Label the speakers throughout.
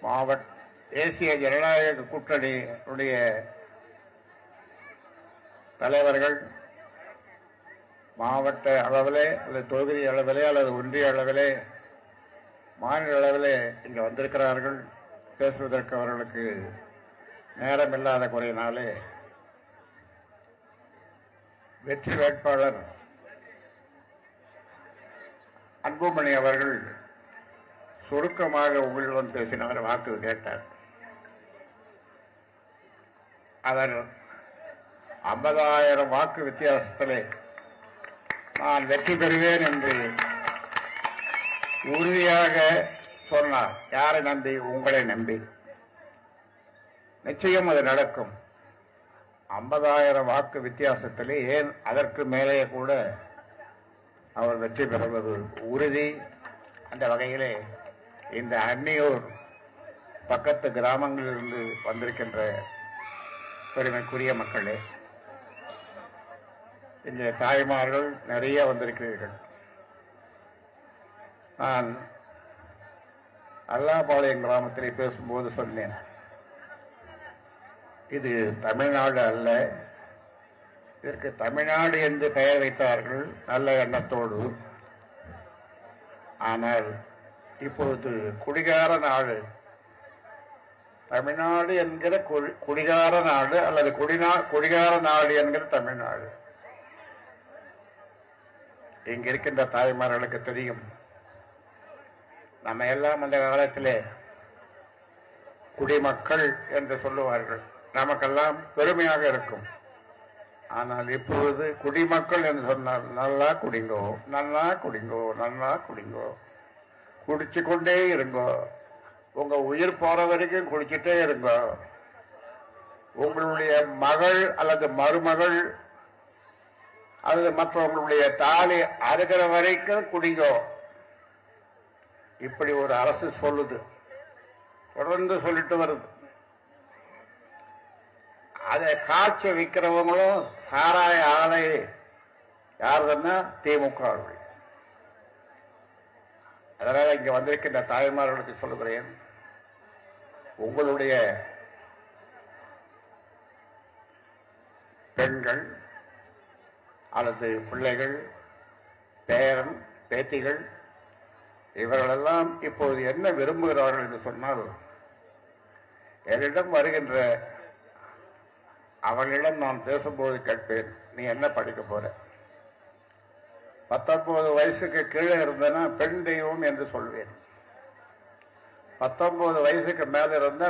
Speaker 1: மாவட்ட தேசிய ஜனநாயக கூட்டணியுடைய தலைவர்கள் மாவட்ட அளவிலே அல்லது தொகுதி அளவிலே அல்லது ஒன்றிய அளவிலே மாநில அளவிலே இங்கே வந்திருக்கிறார்கள். பேசுவதற்கு அவர்களுக்கு நேரம் இல்லாத குறையினாலே வெற்றி வேட்பாளர் அன்புமணி அவர்கள் சுருக்கமாக உங்களுடன் பேசினவர் வாக்கு கேட்டார். அவர் 50,000 வாக்கு வித்தியாசத்திலே நான் வெற்றி பெறுவேன் என்று உறுதியாக சொன்னார். யாரை நம்பி? உங்களை நம்பி. நிச்சயம் அது நடக்கும். 50,000 வாக்கு வித்தியாசத்திலே, ஏன் அதற்கு மேலே கூட அவர் வெற்றி பெறுவது உறுதி. அந்த வகையிலே இந்த அன்னியூர் பக்கத்து கிராமங்களிலிருந்து வந்திருக்கின்ற பெருமைக்குரிய மக்களே, இந்த தாய்மார்கள் நிறைய வந்திருக்கிறீர்கள். நான் அல்லாபாளையம் கிராமத்திலே பேசும்போது சொன்னேன், இது தமிழ்நாடு அல்ல, இதற்கு தமிழ்நாடு என்று பெயர் வைத்தார்கள் நல்ல எண்ணத்தோடு. ஆனால் இப்பொழுது குடிகார நாடு, தமிழ்நாடு என்கிற குடிகார நாடு அல்லது குடிகார நாடு என்கிற தமிழ்நாடு. இங்க இருக்கின்ற தாய்மார்களுக்கு தெரியும், நம்ம எல்லாம் அந்த காலத்திலே குடிமக்கள் என்று சொல்லுவார்கள், நமக்கெல்லாம் பெருமையாக இருக்கும். ஆனால் இப்பொழுது குடிமக்கள் என்று சொன்னால் நல்லா குடிங்கோ, நல்லா குடிங்கோ, நல்லா குடிங்கோ, குடிச்சு கொண்டே இருங்கோ, உங்க உயிர் போற வரைக்கும் குடிச்சுட்டே இருங்கோ, உங்களுடைய மகள் அல்லது மருமகள் அல்லது மற்றவங்களுடைய தாலி அறுகிற வரைக்கும் குடிங்கோ. இப்படி ஒரு அரசு சொல்லுது, தொடர்ந்து சொல்லிட்டு வருது. அதை காய்ச்சி விற்கிறவங்களும் சாராய ஆலை யாருன்னா திமுக. அதனால இங்க வந்திருக்கின்ற தாய்மார்களுக்கு சொல்லுகிறேன், உங்களுடைய பெண்கள் அல்லது பிள்ளைகள், பேரன் பேத்திகள், இவர்களெல்லாம் இப்போது என்ன விரும்புகிறார்கள் என்று சொன்னால், என்னிடம் வருகின்ற அவர்களிடம் நான் பேசும்போது கேட்பேன், நீ என்ன படிக்க போற? 19 வயசுக்கு கீழே இருந்தனா பெண் தெய்வம் என்று சொல்வேன். 19 வயசுக்கு மேல இருந்த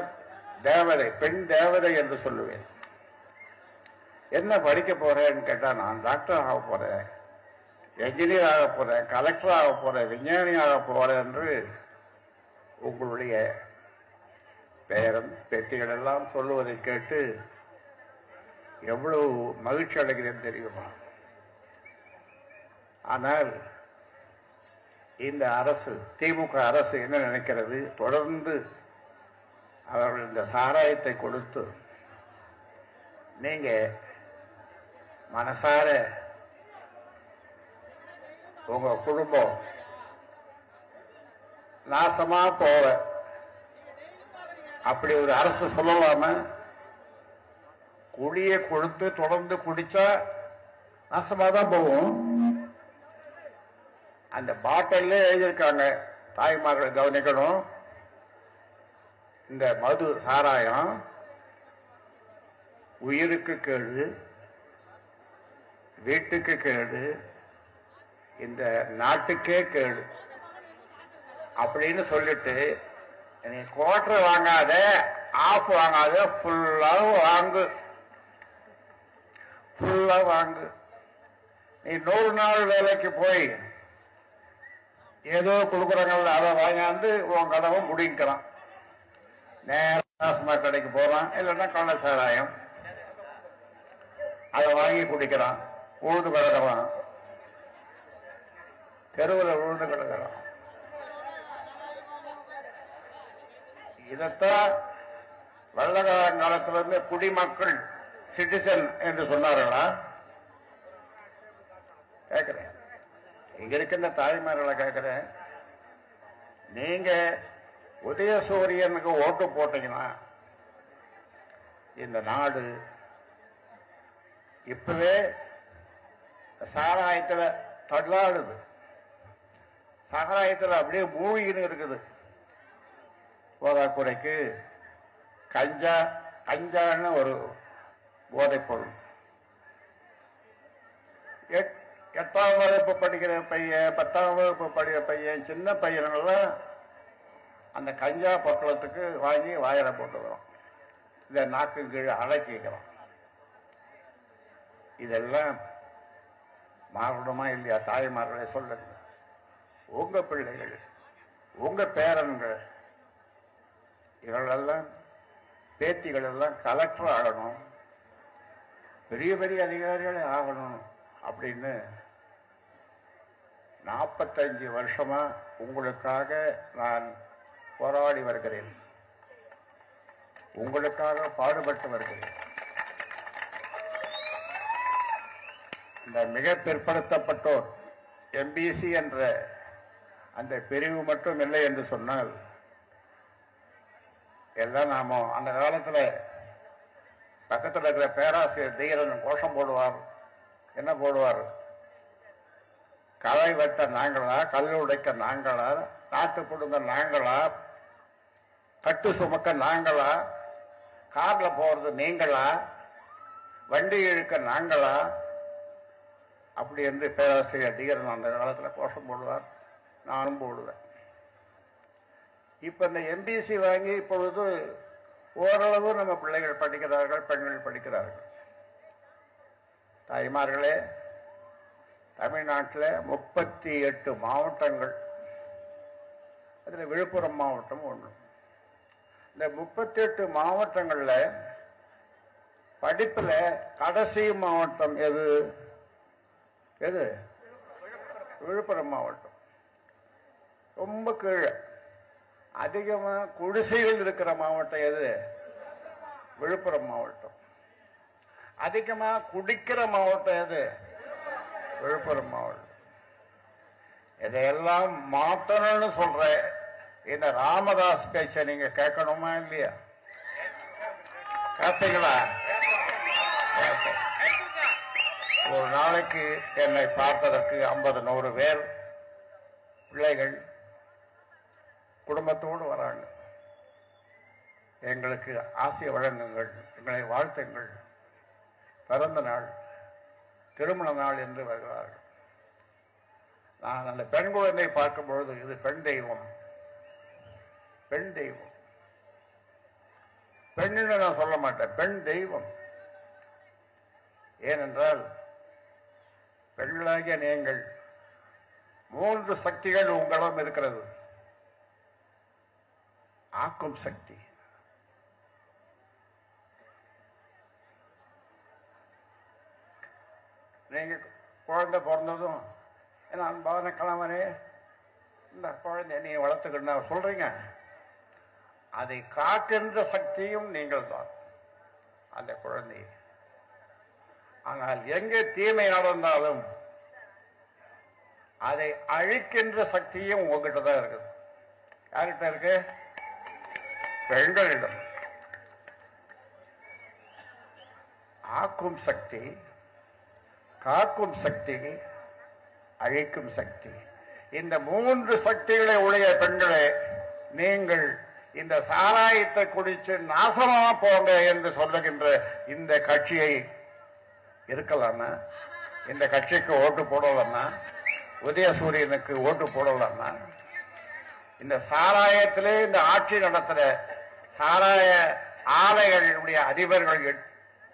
Speaker 1: தேவதை, பெண் தேவதை என்று சொல்லுவேன். என்ன படிக்க போறேன்னு கேட்டா, நான் டாக்டர் ஆக போறேன், என்ஜினியர் ஆக போறேன், கலெக்டர் ஆக போறேன், விஞ்ஞானி ஆக போறேன் என்று உங்களுடைய பேரன் பேத்திகள் எல்லாம் சொல்லுவதை கேட்டு எவ்வளவு மகிழ்ச்சி அடைகிறேன் தெரியுமா? ஆனால் இந்த அரசு, திமுக அரசு என்ன நினைக்கிறது? தொடர்ந்து அவர்கள் இந்த சாராயத்தை கொடுத்து நீங்க மனசார உங்க குடும்பம் நாசமா போவ, அப்படி ஒரு அரசு சொல்லலாம? குடியை கொடுத்து தொடர்ந்து குடிச்சா நாசமாதான் போகும். அந்த பாட்டிலே எழுதியிருக்காங்க, தாய்மார்கள் கவனிக்கணும், இந்த மது சாராயம் உயிருக்கு கேடு, வீட்டுக்கு கேடு, இந்த நாட்டுக்கே கேடு அப்படின்னு சொல்லிட்டு, நீ குவார்டர் வாங்காத, ஆஃப் வாங்காத, ஃபுல்லா வாங்கு, ஃபுல்லா வாங்கு. நீ 100 நாள் வேலைக்கு போய் ஏதோ கொடுக்குறாங்கல்ல, அதை வாங்காந்து உன் கதவை முடிக்கிறான். நேரமா கடைக்கு போறான், இல்லைன்னா கள்ள சாராயம் அதை வாங்கி குடிக்கிறான், உழுது கிடக்கிறான், தெருவில் உழுது கிடக்கிறான். இதத்தான் வெள்ளக்காலத்திலிருந்து குடிமக்கள் சிட்டிசன் என்று சொன்னார்களா? கேட்கிறேன், இங்க இருக்கின்ற தாய்மார்களை கேட்கிறேன், நீங்க உதயசூரியனுக்கு ஓட்டு போட்டீங்கன்னா இந்த நாடு இப்பவே சாராயத்தில் தள்ளாடுது. சாராயத்தில் அப்படியே மூழ்கின்னு இருக்குது. போதாக்குறைக்கு கஞ்சான்னு ஒரு போதைப் பொருள். 8ஆம் வகுப்பு படிக்கிற பையன், 10ஆம் வகுப்பு படிக்கிற பையன், சின்ன பையன்கள்லாம் அந்த கஞ்சா பொட்டலத்துக்கு வாங்கி வாயில போட்டுக்கிறோம். இதை நாக்கு கீழே அடக்கிக்கிறோம். இதெல்லாம் மாறணுமா இல்லையா? தாய்மார்களே சொல்லுங்க. உங்க பிள்ளைகள், உங்க பேரன்கள், இவர்களெல்லாம் பேத்திகள் எல்லாம் கலெக்டர் ஆகணும், பெரிய பெரிய அதிகாரிகளே ஆகணும் அப்படின்னு 45 வருஷமா உங்களுக்காக நான் போராடி வருகிறேன். உங்களுக்காக பாடுபட்டு வருகிறேன். இந்த மிக பிற்படுத்தப்பட்டோர் எம்பிசி என்ற அந்த பிரிவு மட்டும் இல்லை என்று சொன்னால், எல்லாம் நாம அந்த காலத்தில் பக்கத்தில் இருக்கிற பேராசிரியர் தீரன் கோஷம் போடுவார். என்ன போடுவார்? களை வெட்ட நாங்களா, கல் உடைக்க நாங்களா, நாட்டு கொடுங்க நாங்களா, கட்டு சுமக்க நாங்களா, கார்ல போறது நீங்களா, வண்டி இழுக்க நாங்களா, அப்படி என்று பேராசிரியர் தீரன் அந்த காலத்தில் கோஷம் போடுவார். நானும் போடுவேன். இப்ப இந்த எம்பிசி வாங்கி இப்பொழுது ஓரளவு நம்ம பிள்ளைகள் படிக்கிறார்கள், பெண்கள் படிக்கிறார்கள். தாய்மார்களே, தமிழ்நாட்டில் 38 மாவட்டங்கள், அதில் விழுப்புரம் மாவட்டம் ஒன்று. இந்த 38 மாவட்டங்கள்ல படிப்புல கடைசி மாவட்டம் எது? எது? விழுப்புரம் மாவட்டம். ரொம்ப கீழே. அதிகமா குடிசைகள் இருக்கிற மாவட்டம் எது? விழுப்புரம் மாவட்டம். அதிகமா குடிக்கிற மாவட்டம் எது? விழுப்புரம் மாவட்டம். இதையெல்லாம் மாற்றணும்னு சொல்ற இந்த ராமதாஸ் பேச்ச நீங்க கேட்கணுமா இல்லையா? கேட்டீங்களா? ஒரு நாளைக்கு என்னை பார்ப்பதற்கு 50-100 பேர் பிள்ளைகள் குடும்பத்தோடு வராங்க. எங்களுக்கு ஆசை வழங்குங்கள், எங்களை வாழ்த்துங்கள், பிறந்த நாள், திருமண நாள் என்று வருகிறார்கள். நான் அந்த பெண் குழந்தை பார்க்கும் பொழுது, இது பெண் தெய்வம், பெண் தெய்வம், பெண்ணுன்னு நான் சொல்ல மாட்டேன், பெண் தெய்வம். ஏனென்றால் பெண்களாகிய நீங்கள் 3 சக்திகள் உங்களிடம் இருக்கிறது. ஆக்கும் சக்தி, நீங்க குழந்தை பிறந்ததும் என்ன அன்பான கணவனே இந்த குழந்தை நீ வளர்த்துக்கணும் சொல்றீங்க. அதை காக்கின்ற சக்தியும் நீங்கள் தான் அந்த குழந்தை. ஆனால் எங்கே தீமை நடந்தாலும் அதை அழிக்கின்ற சக்தியும் உங்ககிட்ட தான் இருக்குது. யார்கிட்ட இருக்கு? பெண்களிடம். ஆக்கும் சக்தி, காக்கும் சக்தி, அழிக்கும் சக்தி. இந்த 3 சக்திகளை உடைய பெண்களே, நீங்கள் இந்த சாராயத்தை குடிச்சு நாசமா போங்க என்று சொல்லுகின்ற இந்த கட்சியை இருக்கலாம்னா, இந்த கட்சிக்கு ஓட்டு போடலாம்னா, உதயசூரியனுக்கு ஓட்டு போடலாம்னா, இந்த சாராயத்திலே இந்த ஆட்சி நடத்துற சாராய ஆலைகளுடைய அதிபர்கள்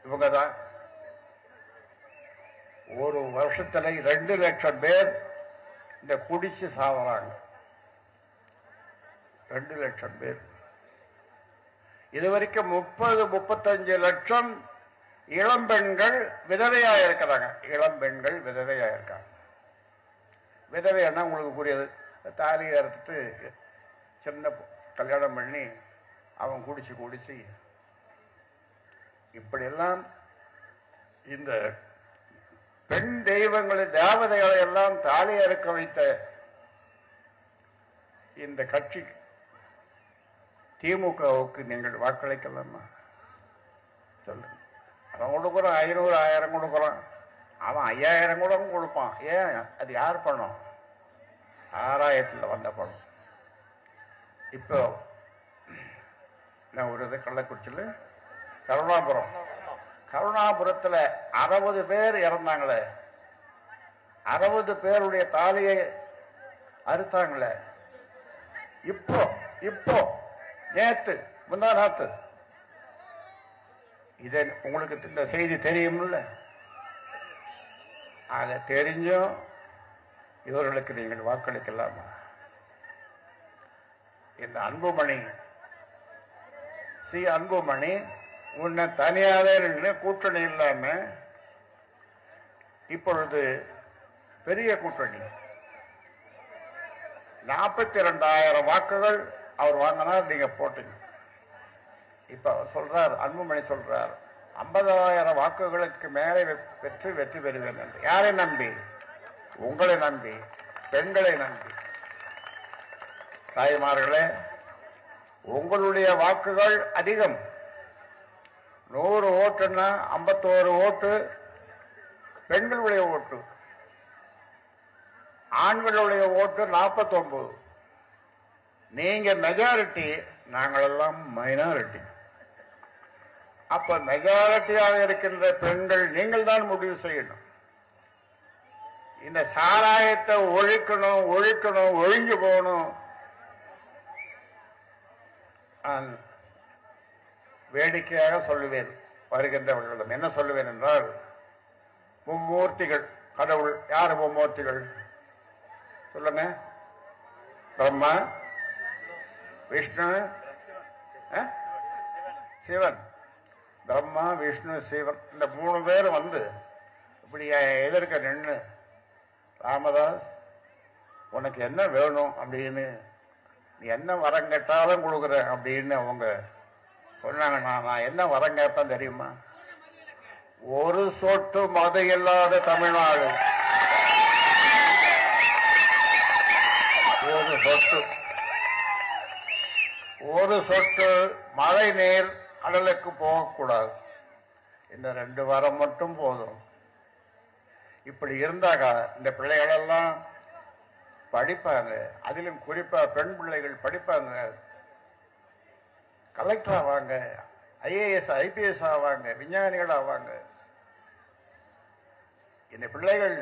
Speaker 1: இவங்க தான். ஒரு வருஷத்துல 2 லட்சம் பேர் இந்த குடிச்சு சாவறாங்க. 2 லட்சம் பேர். இதுவரைக்கும் 30-35 லட்சம் இளம்பெண்கள் விதவையா இருக்கிறாங்க. இளம்பெண்கள் விதவையா இருக்காங்க. விதவைன்னா உங்களுக்கு புரியுது, தாலியை அறுத்துட்டு சின்ன கல்யாணம் பண்ணி அவன் குடிச்சு இப்படியெல்லாம் இந்த பெண் தெய்வங்களை, தேவதைகளை எல்லாம் தாலி அறுக்க வைத்த இந்த கட்சி திமுகவுக்கு நீங்கள் வாக்களிக்கலாமா சொல்லுங்க. அவன் கொடுக்குறான் 500 1000 கொடுக்குறான், அவன் 5000 கூட கொடுப்பான். ஏன்? அது யார் பணம்? சாராயத்தில் வந்த பணம். இப்போ நான் ஒரு இது கள்ளக்குறிச்சியில் கருணாபுரத்தில் 60 பேர் இறந்தாங்களே, 60 பேருடைய தாலியை அறுத்தாங்களே. இப்போ நேத்து முந்தா நாத்து இதை உங்களுக்கு இந்த செய்தி தெரியும்ல? ஆக தெரிஞ்சும் இவர்களுக்கு நீங்கள் வாக்களிக்கலாமா? இந்த அன்புமணி அன்புமணி உன்னை தனியாவே நின்று கூட்டணி இல்லாம இப்பொழுது பெரிய கூட்டணி 42,000 வாக்குகள் அவர் வாங்கினார், நீங்க போட்டீங்க. இப்ப அவர் சொல்றார், அன்புமணி சொல்றார் 50,000 வாக்குகளுக்கு மேலே வெற்றி பெறுவேன் என்று. யாரை நம்பி? உங்களை நம்பி, பெண்களை நம்பி. தாய்மார்களே, உங்களுடைய வாக்குகள் அதிகம். 100 ஓட்டுன்னா 51 ஓட்டு பெண்களுடைய ஓட்டு, ஆண்களுடைய ஓட்டு 49. நீங்க மெஜாரிட்டி, நாங்களெல்லாம் மைனாரிட்டி. அப்ப மெஜாரிட்டியாக இருக்கின்ற பெண்கள் நீங்கள் தான் முடிவு செய்யணும். இந்த சாராயத்தை ஒழிக்கணும், ஒழிஞ்சு போகணும். நான் வேடிக்கையாக சொல்லுவேன் வருகின்றவர்களிடம். என்ன சொல்லுவேன் என்றால், மும்மூர்த்திகள் கடவுள். யார் மும்மூர்த்திகள் சொல்லுங்க? பிரம்மா, விஷ்ணு, சிவன். பிரம்மா, விஷ்ணு, சிவன், இந்த 3 பேர் வந்து இப்படி எதிர்க்க நின்று, ராமதாஸ் உனக்கு என்ன வேணும் அப்படின்னு, நீ என்ன வரம் கேட்டாலும் கொடுக்குற அப்படின்னு அவங்க சொன்னாங்க. நான் என்ன வரம் கேட்பேன் தெரியுமா? ஒரு சொட்டு மது இல்லாத தமிழ்நாடு, ஒரு சொட்டு மழை நீர் கடலுக்கு போகக்கூடாது. இந்த 2 வாரம் மட்டும் போதும். இப்படி இருந்தாக்க இந்த பிள்ளைகளெல்லாம் படிப்பாங்க. அதிலும் குறிப்பா பெண் பிள்ளைகள் படிப்பாங்க, கலெக்டர் ஆவாங்க, IAS IPS ஆவாங்க, விஞ்ஞானிகள் ஆவாங்க. இந்த பிள்ளைகள்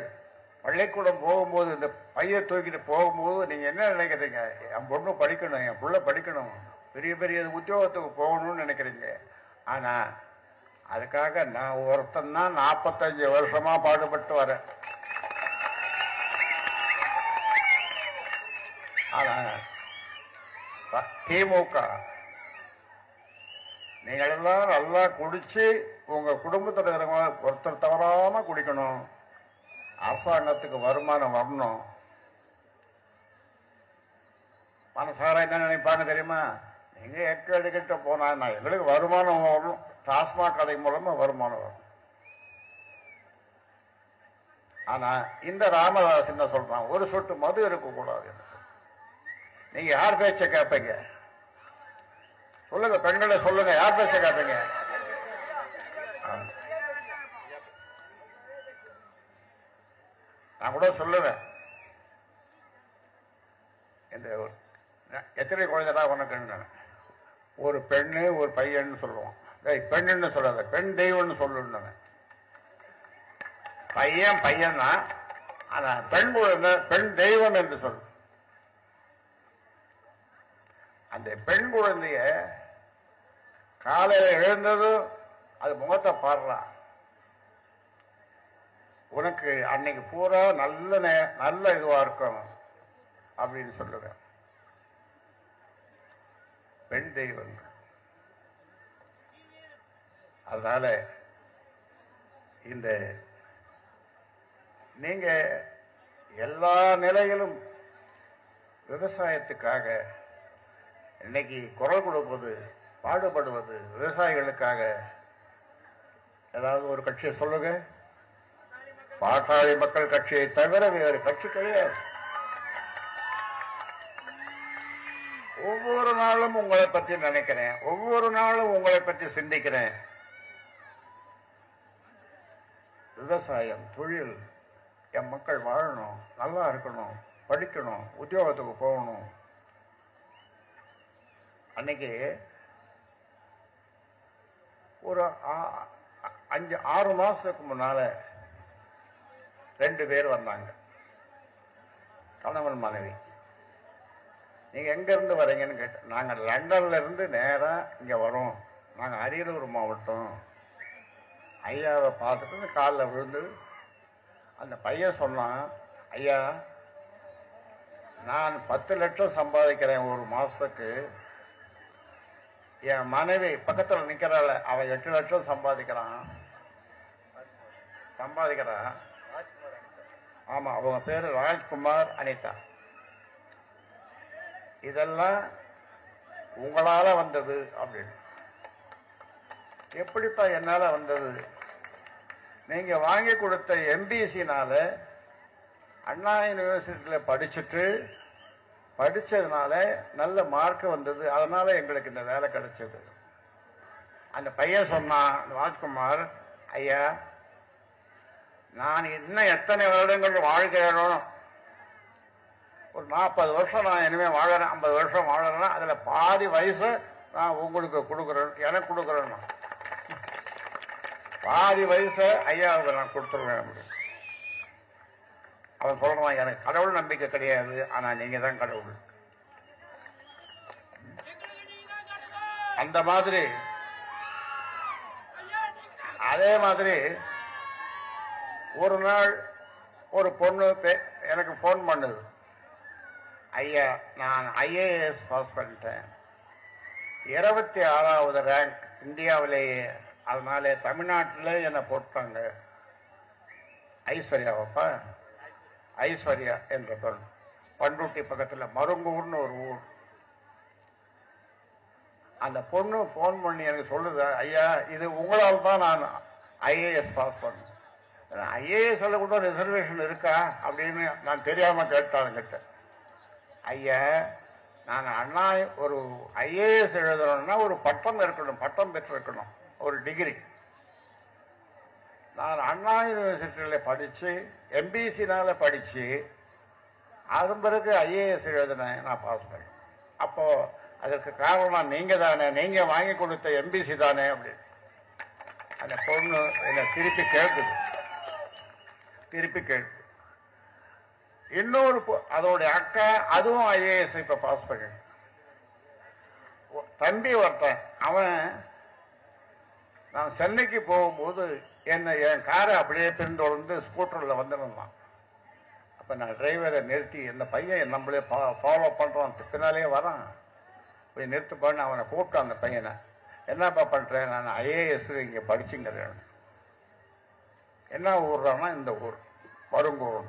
Speaker 1: பள்ளிக்கூடம் போகும்போது, இந்த பையை தூக்கிட்டு போகும்போது நீங்க என்ன நினைக்கிறீங்க? என் பொண்ணு படிக்கணும், என் பிள்ளை படிக்கணும், பெரிய பெரிய உத்தியோகத்துக்கு போகணும்னு நினைக்கிறீங்க. ஆனா அதுக்காக நான் ஒருத்தன் தான் 45 வருஷமா பாடுபட்டு வரேன். ஆனா திமுக நீங்கள் எல்லாம் நல்லா குடிச்சு உங்க குடும்பத்தில் இருக்கிறவங்க ஒருத்தர் தவறாம குடிக்கணும், அரசாங்கத்துக்கு வருமானம் வரணும். மனசார என்ன நினைப்பாங்க தெரியுமா? நீங்க எக்கடிக்கிட்ட போனா எங்களுக்கு வருமானம் வரணும், டாஸ்மாக் கடை மூலமா வருமானம் வரும். ஆனா இந்த ராமதாஸ் என்ன சொல்றான்? ஒரு சொட்டு மது இருக்கக்கூடாது என்று சொல்ற. நீங்க யார் பேச்ச கேட்பீங்க சொல்லுங்க? பெண்களை சொல்லுங்க, யார் பேச்ச கேட்பீங்க? நான் கூட சொல்லுவேன், இந்த எத்தனை குழந்தைடா உனக்கு? ஒரு பெண்ணு ஒரு பையன் சொல்லுவான். பெண்ணுன்னு சொல்லாத, பெண் தெய்வம்னு சொல்லணும். பையன் பையன் தான், ஆனா பெண் குழந்தை பெண் தெய்வம் என்று சொல்லு. அந்த பெண் குழந்தைய காலையில் எழுந்ததும் அது முகத்தை பாடுறான். உனக்கு அன்னைக்கு பூரா நல்ல இதுவா இருக்கும் அப்படின்னு சொல்லுவேன். பெண் தெய்வம். அதனால இந்த நீங்க எல்லா நிலையிலும் விவசாயத்துக்காக இன்னைக்கு குரல் கொடுப்பது, பாடுபடுவது விவசாயிகளுக்காக. ஏதாவது ஒரு கட்சியை சொல்லுங்க. பாட்டாளி மக்கள் கட்சியை தவிர வேறு கட்சி கிடையாது. ஒவ்வொரு நாளும் உங்களை பற்றி நினைக்கிறேன், ஒவ்வொரு நாளும் உங்களை பற்றி சிந்திக்கிறேன். விவசாயம், தொழில், என் மக்கள் வாழணும், நல்லா இருக்கணும், படிக்கணும், உத்தியோகத்துக்கு போகணும். அன்னைக்கு ஒரு 5-6 மாசத்துக்கு முன்னால 2 பேர் வந்தாங்க, கணவன் மனைவி. நீங்க எங்க இருந்து வரீங்கன்னு கேட்டேன். நாங்க லண்டன்ல இருந்து நேரா இங்க வரோம், நாங்க அரியலூர் மாவட்டம். ஐயாவை பார்த்துட்டு காலில் விழுந்து அந்த பையன் சொன்னான், ஐயா நான் 10 லட்சம் சம்பாதிக்கிறேன் ஒரு மாசத்துக்கு, என் மனைவி பக்கத்தில் நிக்கிறாள், அவன் 8 லட்சம் சம்பாதிக்கிறான். ஆமா, அவங்க பேரு ராஜ்குமார் அனிதா. இதெல்லாம் உங்களால வந்தது அப்படின்னு. எப்படிப்பா என்னால வந்தது? நீங்க வாங்கி கொடுத்த எம்பிசினால அண்ணா யூனிவர்சிட்டியில படிச்சதுனால நல்ல மார்க் வந்தது, அதனால எங்களுக்கு இந்த வேலை கிடைச்சது. அந்த பையன் சொன்னான், ராஜ்குமார், ஐயா நான் இன்னும் எத்தனை வருடங்கள் வாழ்கிறேனோ, ஒரு 40 வருஷம் நான் இனிமே வாழறேன், 50 வருஷம் வாழறேன்னா அதுல பாதி வயசு நான் உங்களுக்கு கொடுக்குறேன், எனக்கு கொடுக்குறேன். பாதி வயசு ஐயாவுக்கு நான் கொடுத்துருவேன் அப்படின்னு. அவன் சொல்றான், எனக்கு கடவுள் நம்பிக்கை கிடையாது, ஆனா நீங்க தான் கடவுள். அந்த மாதிரி அதே மாதிரி ஒரு நாள் ஒரு பொண்ணு எனக்கு போன் பண்ணுது, ஐயா நான் IAS பாஸ் பண்ணிட்டேன், 26வது ரேங்க் இந்தியாவிலேயே, அதனால தமிழ்நாட்டில் என்னை போட்டாங்க. ஐஸ்வர்யாவப்பா, ஐஸ்வர்யா என்ற பெண், பண்ருட்டி பக்கத்தில் மருங்கூர்னு ஒரு ஊர். அந்த பொண்ணு போன் பண்ணி எனக்கு சொல்லுது, ஐயா இது உங்களால் தான் நான் IAS பாஸ் பண்ணேன். IAS கூட ரிசர்வேஷன் இருக்கா அப்படின்னு நான் தெரியாம கேட்டாங்கிட்ட. ஐயா நான் அண்ணா ஒரு IAS எழுதணும்னா ஒரு பட்டம் இருக்கணும், பட்டம் பெற்றிருக்கணும், ஒரு டிகிரி. நான் அண்ணா யூனிவர்சிட்டியில படிச்சு MBCனால படிச்சு அதன் பிறகு IAS எழுதினேன், நான் பாஸ் பண்ணேன். அப்போ அதற்கு காரணம் நீங்க தானே, நீங்க வாங்கி கொடுத்த MBC தானே அப்படின்னு. அந்த பொண்ணு என்ன திருப்பி கேட்குது. இன்னொரு அதோடைய அக்கா அதுவும் IAS இப்ப பாஸ் பண்ண. தம்பி ஒருத்தன், அவன் நான் சென்னைக்கு போகும்போது என் காரை அப்படியே பின்தொடர்ந்து ஸ்கூட்டர்ல வந்துருந்தான். அப்ப நான் டிரைவரை நிறுத்தி, இந்த பையன் நம்மளே ஃபாலோ பண்றான், பின்னாலேயே வரான், போய் நிறுத்துப்பான்னு அவனை கூப்பிட்டான். அந்த பையனை, என்னப்பா பண்றேன்? நான் IAS இங்க படிச்சுங்கிறேன். என்ன ஊர்றான்னா இந்த ஊர் மருங்கூர்.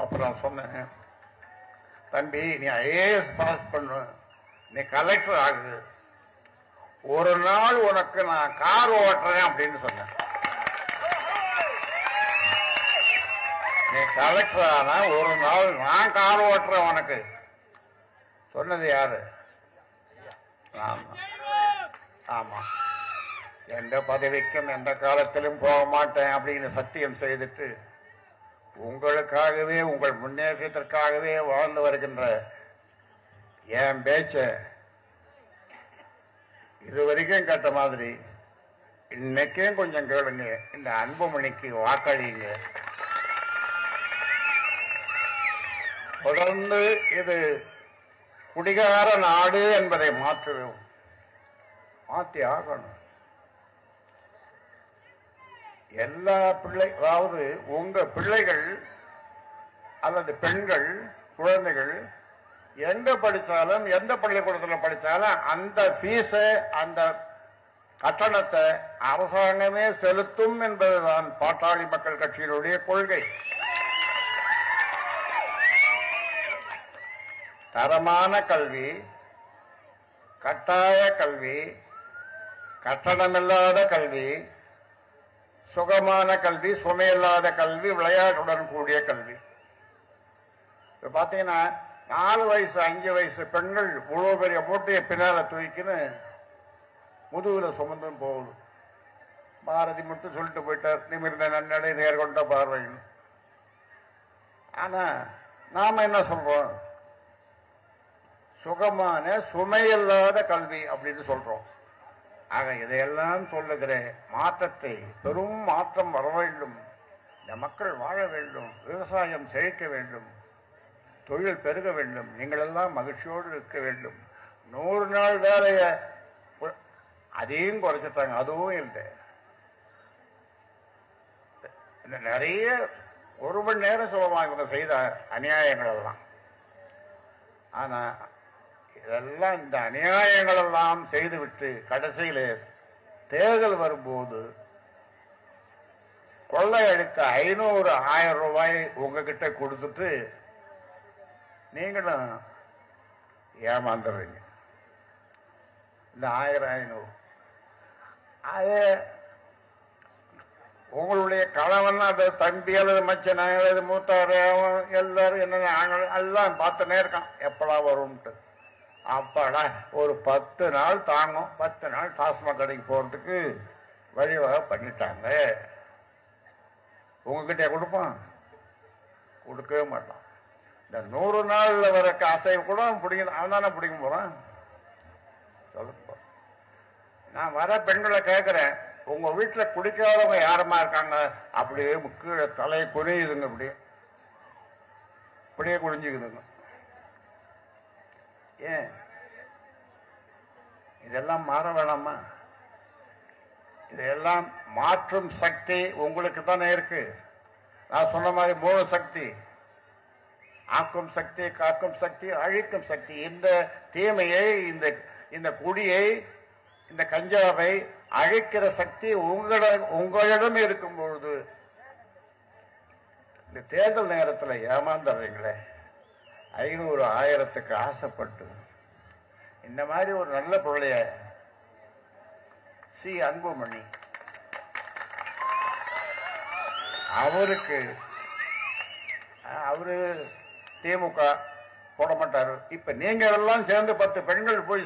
Speaker 1: அப்புறம் சொன்னேன், தம்பி நீ IAS பாஸ் பண்ணு, நீ கலெக்டர் ஆகு, ஒரு நாள் உனக்கு நான் கார் ஓட்டுறேன் அப்படின்னு சொன்னேன். நீ கலெக்டர் ஆனா ஒரு நாள் நான் கார் ஓட்டுறேன் உனக்கு. சொன்னது யாரு? ஆமா, எந்த பதவிக்கும் எந்த காலத்திலும் போக மாட்டேன் அப்படின்னு சத்தியம் செய்துட்டு உங்களுக்காகவே, உங்கள் முன்னேற்றத்திற்காகவே வாழ்ந்து வருகின்ற என் பேச்ச இதுவரைக்கும் கேட்ட மாதிரி இன்னைக்கும் கொஞ்சம் கேளுங்க. இந்த அன்புமணிக்கு வாக்களிங்க. தொடர்ந்து இது குடிகார நாடு என்பதை மாற்றி ஆகணும். எல்லா அதாவது உங்க பிள்ளைகள் அல்லது பெண்கள், குழந்தைகள் எங்க படித்தாலும், எந்த பள்ளிக்கூடத்தில் படித்தாலும் அந்த ஃபீஸ, அந்த கட்டணத்தை அரசாங்கமே செலுத்தும் என்பதுதான் பாட்டாளி மக்கள் கட்சியினுடைய கொள்கை. தரமான கல்வி, கட்டாய கல்வி, கட்டணமில்லாத கல்வி, சுகமான கல்வி, சுமையில்லாத கல்வி, விளையாட்டுடன் கூடிய கல்வி. இப்ப பாத்தீங்கன்னா 4 வயசு 5 வயசு பெண்கள் இவ்வளவு பெரிய மூட்டையை பின்னால தூக்கின்னு முதுகுல சுமந்தும் போகுது. பாரதி மட்டும் சொல்லிட்டு போயிட்டார், நிமிர்ந்த நன்னடை நேர்கொண்ட பார்வைன்னு. ஆனா நாம என்ன சொல்றோம்? சுகமான சுமையில்லாத கல்வி அப்படின்னு சொல்றோம். ஆக இதையெல்லாம் சொல்லுகிற மாற்றத்தை, பெரும் மாற்றம் வர வேண்டும், இந்த மக்கள் வாழ வேண்டும், விவசாயம் செழிக்க வேண்டும், தொழில் பெருக வேண்டும், நீங்கள் எல்லாம் மகிழ்ச்சியோடு இருக்க வேண்டும். 100 நாள் வேலைய அதையும் குறைச்சிட்டாங்க, அதுவும் இல்லை. நிறைய 1 மணி நேரம் சொல்லுவாங்க இவங்க செய்த அநியாயங்கள் எல்லாம். ஆனா இதெல்லாம், இந்த அநியாயங்கள் எல்லாம் செய்துவிட்டு கடைசியில தேர்தல் வரும்போது கொள்ளையடித்த 500 1000 ரூபாய் உங்ககிட்ட கொடுத்துட்டு நீங்களும் ஏமாந்துடுறீங்க. இந்த 1000 500 அது உங்களுடைய கணவன், அது தம்பி அல்லது மச்சன் அல்லது மூத்தார் எல்லாரும் என்ன எல்லாம் பார்த்துனே இருக்கான், எப்படா வரும்ட்டு. அப்பாடா ஒரு 10 நாள் தாங்கும். 10 நாள் டாஸ்மாக் கடைக்கு போறதுக்கு வழிவகை பண்ணிட்டாங்க. உங்ககிட்ட கொடுப்பான்? கொடுக்கவே மாட்டான். இந்த 100 நாள்ல வர காசை கூட பிடிக்கணும், அவன் தானே பிடிக்க போறான். சொல்லுங்க, நான் வர பெண்களை கேட்கிறேன், உங்க வீட்டுல குடிக்காதவங்க யாரமா இருக்காங்க? அப்படியே கீழே தலையை குனியுதுங்க, இப்படியே குனிஞ்சுக்குதுங்க. ஏன் இதெல்லாம் மாற வேணாமா? இதெல்லாம் மாற்றும் சக்தி உங்களுக்கு தானே இருக்கு. நான் சொன்ன மாதிரி 3 சக்தி: ஆக்கும் சக்தி, காக்கும் சக்தி, அழிக்கும் சக்தி. இந்த தீமையை, இந்த குடியை, இந்த கஞ்சாவை அழிக்கிற சக்தி உங்களிடம் இருக்கும் பொழுது இந்த தேர்தல் நேரத்தில் ஏமாந்துடுறீங்களே, 500 1000க்கு ஆசைப்பட்டு. இந்த மாதிரி ஒரு நல்ல பிள்ளைய சி அன்புமணி, அவரு திமுக போட மாட்டாரு. இப்ப நீங்க எல்லாம் சேர்ந்து 10 பெண்கள் போய்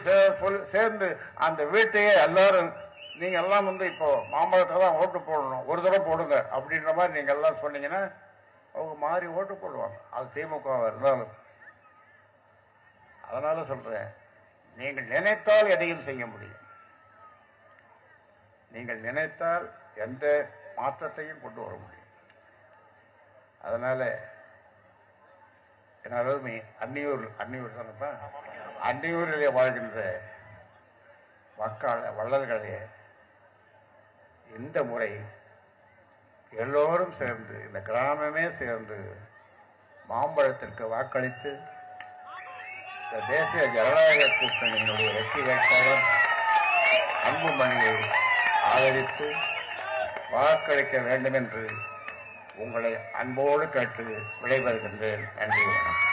Speaker 1: சேர்ந்து அந்த வீட்டையே எல்லாரும், நீங்க எல்லாம் இப்போ மாம்பழத்துல தான் ஓட்டு போடணும், ஒரு தடவை போடுங்க அப்படின்ற மாதிரி நீங்க எல்லாம் சொன்னீங்கன்னா அவங்க மாறி ஓட்டு போடுவாங்க, அது திமுக இருந்தாலும். அதனால சொல்றேன், நீங்கள் நினைத்தால் எதையும் செய்ய முடியும். நீங்கள் நினைத்தால் எந்த மாற்றத்தையும் கொண்டு வர முடியும். அதனால அருமை அன்னியூர் தானப்பா, அன்னியூரிலே வாழ்கின்ற வள்ளல்களே, இந்த முறை எல்லோரும் சேர்ந்து, இந்த கிராமமே சேர்ந்து மாம்பழத்திற்கு வாக்களித்து இந்த தேசிய ஜனநாயக கூட்டணியினுடைய வெற்றி வேட்பாளர் அன்புமணியை ஆதரித்து வாக்களிக்க வேண்டும் என்று உங்களை அன்போடு கேட்டு விடைபெறுகின்றேன். நன்றி, வணக்கம்.